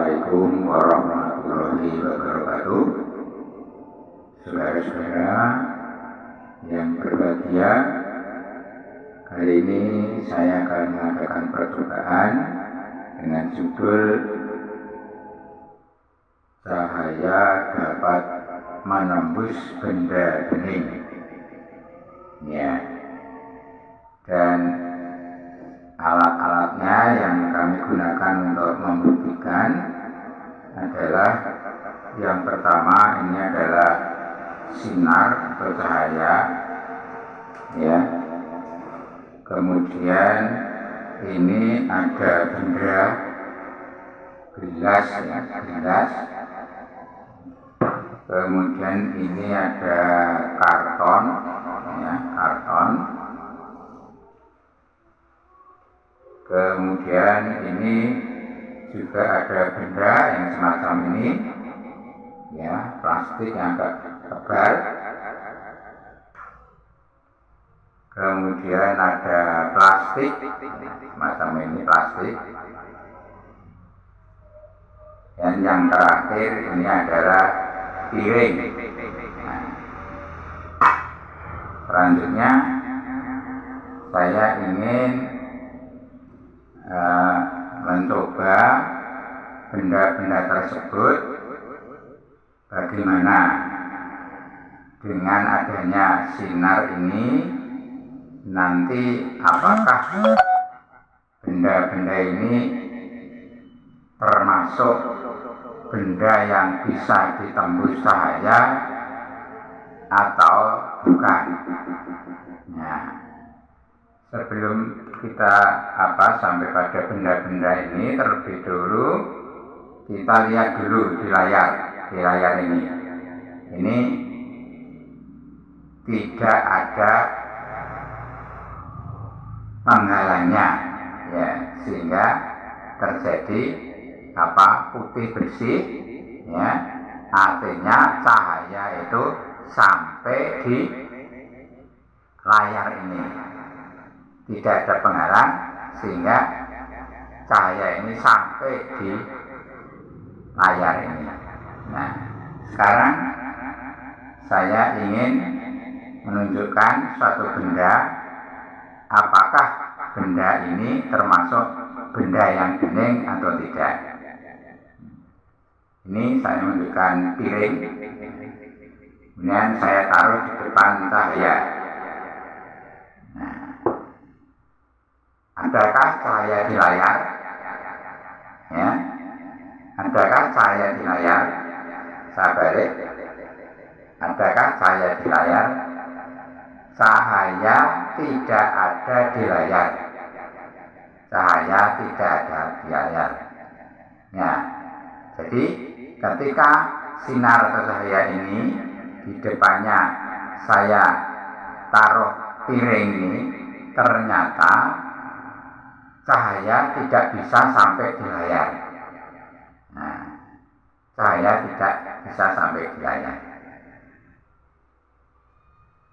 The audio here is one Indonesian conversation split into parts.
Assalamualaikum warahmatullahi wabarakatuh. Saudara-saudara yang berbahagia, kali ini saya akan mengadakan percobaan dengan judul Cahaya Dapat Menembus Benda Bening. Ya. Dan alat-alatnya yang kami gunakan untuk membuktikan adalah yang pertama, ini adalah sinar atau cahaya, ya. Kemudian ini ada benda gelas, ya, gelas. Kemudian ini ada karton, ya, karton. Kemudian ini juga ada benda yang semacam ini, ya, plastik yang agak tebal. Kemudian ada plastik, semacam ini plastik. Dan yang terakhir ini adalah piring. Nah, selanjutnya saya ingin mencoba benda-benda tersebut bagaimana dengan adanya sinar ini, nanti apakah benda-benda ini termasuk benda yang bisa ditembus cahaya atau bukan. Nah, sebelum kita sampai pada benda-benda ini, terlebih dulu kita lihat dulu di layar ini. Ini tidak ada penghalangnya, ya, sehingga terjadi putih bersih, ya, artinya cahaya itu sampai di layar ini. Tidak ada penghalang sehingga cahaya ini sampai di layar ini. Nah, sekarang saya ingin menunjukkan suatu benda, apakah benda ini termasuk benda yang bening atau tidak. Ini saya menunjukkan piring, kemudian saya taruh di depan cahaya. Nah, adakah cahaya di layar? Ya, adakah cahaya di layar? Saya balik. Adakah cahaya di layar? Cahaya tidak ada di layar. Cahaya tidak ada di layar. Ya, jadi ketika sinar atau cahaya ini di depannya saya taruh piring ini, ternyata cahaya tidak bisa sampai di layar. Nah, cahaya tidak bisa sampai di layar.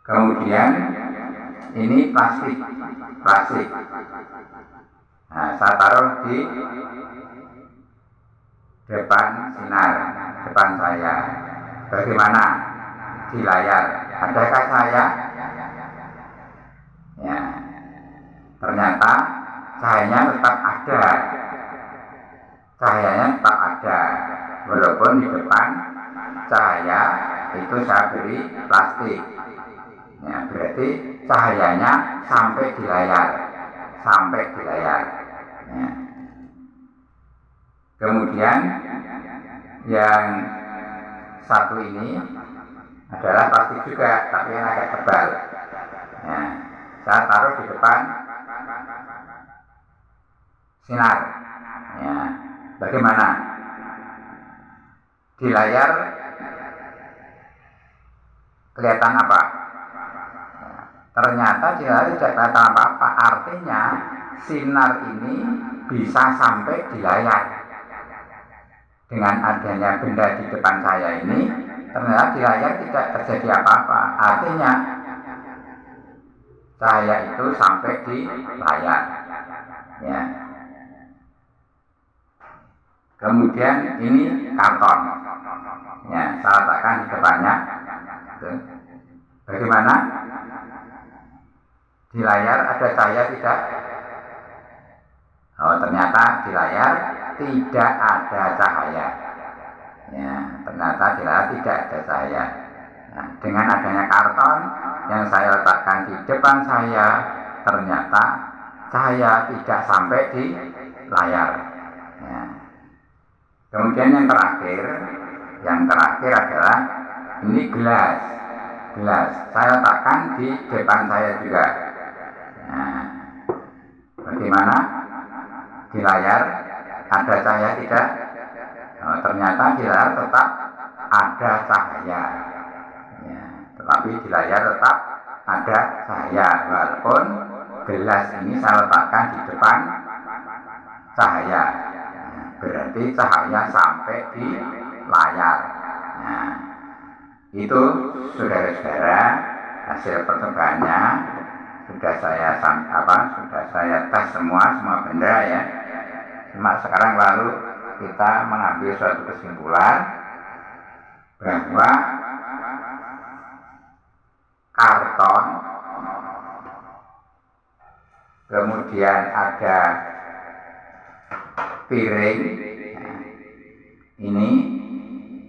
Kemudian ini plastik. Nah, saya taruh di depan sinar, depan saya. Bagaimana di layar? Adakah cahaya? Ya, ternyata cahayanya tetap ada. Cahayanya tetap ada, walaupun di depan cahaya itu saya beri plastik. Ya, berarti cahayanya sampai di layar. Ya. Kemudian yang satu ini adalah plastik juga, tapi yang agak tebal. Ya, saya taruh di depan sinar. Ya, bagaimana? Di layar kelihatan apa? Ternyata di layar tidak kelihatan apa-apa. Artinya sinar ini bisa sampai di layar. Dengan adanya benda di depan saya ini, ternyata di layar tidak terjadi apa-apa. Artinya cahaya itu sampai di layar. Ya. Kemudian ini karton. Ya, saya letakkan di depannya. Bagaimana? Di layar ada cahaya tidak? Oh, ternyata di layar tidak ada cahaya. Ya, ternyata di layar tidak ada cahaya. Nah, dengan adanya karton yang saya letakkan di depan saya, ternyata cahaya tidak sampai di layar. Ya. Kemudian yang terakhir adalah ini gelas. Saya letakkan di depan saya juga. Nah, bagaimana? Di layar ada cahaya tidak? Oh, ternyata di layar tetap ada cahaya. Ya, tetapi di layar tetap ada cahaya, walaupun gelas ini saya letakkan di depan cahaya. Ya, berarti cahaya sampai di layar. Nah, itu saudara-saudara hasil percobaannya sudah saya tes semua benda ya. Cuma sekarang lalu kita mengambil suatu kesimpulan bahwa karton, kemudian ada piring, ini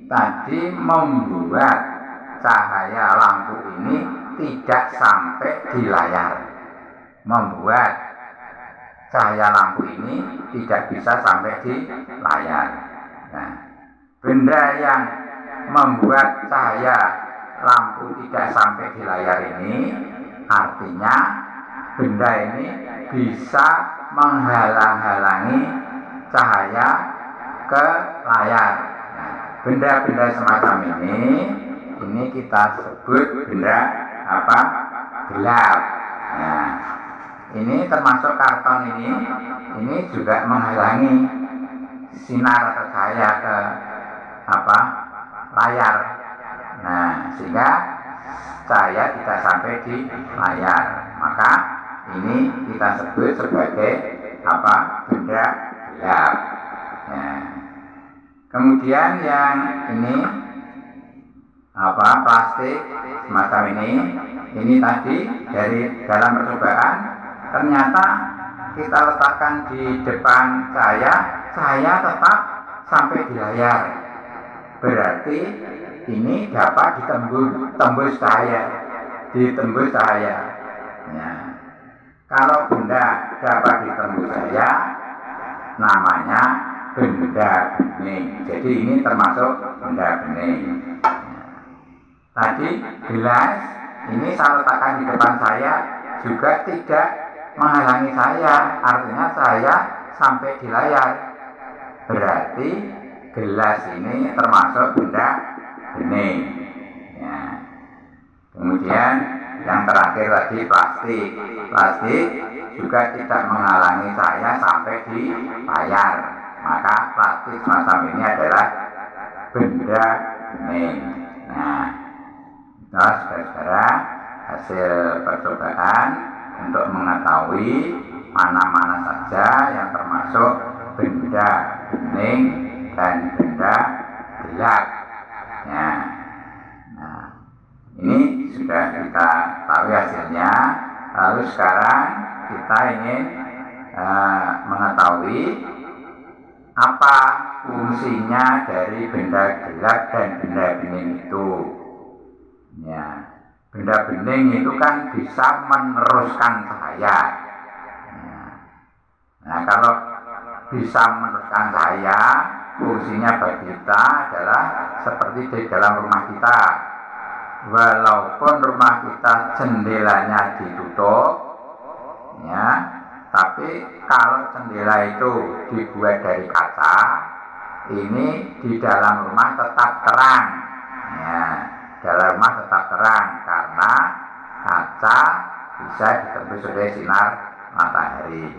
tadi membuat cahaya lampu ini tidak sampai di layar. Membuat cahaya lampu ini tidak bisa sampai di layar. Nah, benda yang membuat cahaya lampu tidak sampai di layar ini artinya benda ini bisa menghalang-halangi cahaya ke layar. Nah, benda-benda semacam ini kita sebut benda apa? Gelap. Nah, ini termasuk karton ini juga menghalangi sinar atau cahaya ke layar. Nah, sehingga cahaya tidak sampai di layar. Maka ini kita sebut sebagai benda gelap. Nah, kemudian yang ini plastik semacam ini tadi dari dalam percobaan ternyata kita letakkan di depan cahaya tetap sampai di layar. Berarti ini dapat ditembus cahaya. Ya. Kalau benda dapat ditembus cahaya, namanya benda bening. Jadi ini termasuk benda bening. Tadi gelas ini saya letakkan di depan saya juga tidak menghalangi saya, artinya saya sampai di layar. Berarti gelas ini termasuk benda bening. Ya. Kemudian yang terakhir tadi plastik juga tidak menghalangi saya sampai di layar. Maka plastik semacam ini adalah benda bening. Nah, saudara-saudara, hasil percobaan untuk mengetahui mana-mana saja yang termasuk benda bening dan benda gelap. Ya. Nah, ini sudah kita tahu hasilnya. Lalu sekarang kita ingin mengetahui apa fungsinya dari benda gelap dan benda bening itu. Ya, benda bening itu kan bisa meneruskan cahaya. Ya. Nah, kalau bisa meneruskan cahaya, fungsinya bagi kita adalah seperti di dalam rumah kita. Walaupun rumah kita jendelanya ditutup, ya, tapi kalau jendela itu dibuat dari kaca, ini di dalam rumah tetap terang. Ya, dalam rumah tetap terang karena kaca bisa ditembus oleh sinar matahari.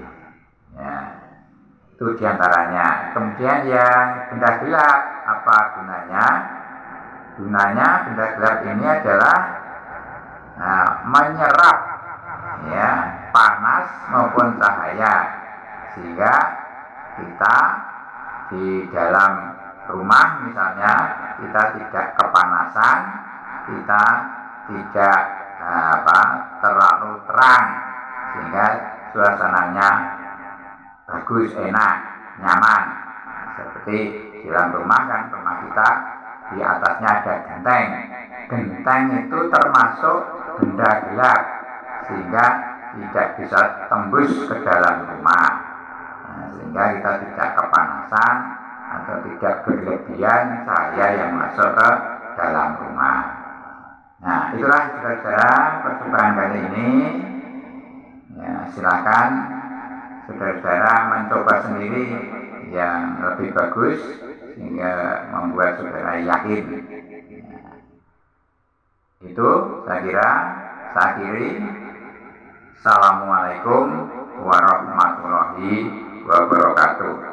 Ya, itu diantaranya. Kemudian yang benda gelap, apa gunanya? Gunanya benda gelap ini adalah menyerap ya panas maupun cahaya, sehingga kita di dalam rumah misalnya kita tidak kepanasan, kita tidak terlalu terang sehingga suasananya bagus, enak, nyaman. Seperti di dalam rumah kan, rumah kita di atasnya ada genteng. Genteng itu termasuk benda gelap sehingga tidak bisa tembus ke dalam rumah. Sehingga kita tidak kepanasan atau tidak berlebihan cahaya yang masuk ke dalam rumah. Nah, itulah saudara-saudara percobaan kali ini. Ya, silakan saudara-saudara mencoba sendiri yang lebih bagus sehingga membuat saudara yakin. Itu saya kira saya akhiri. Assalamualaikum warahmatullahi wabarakatuh.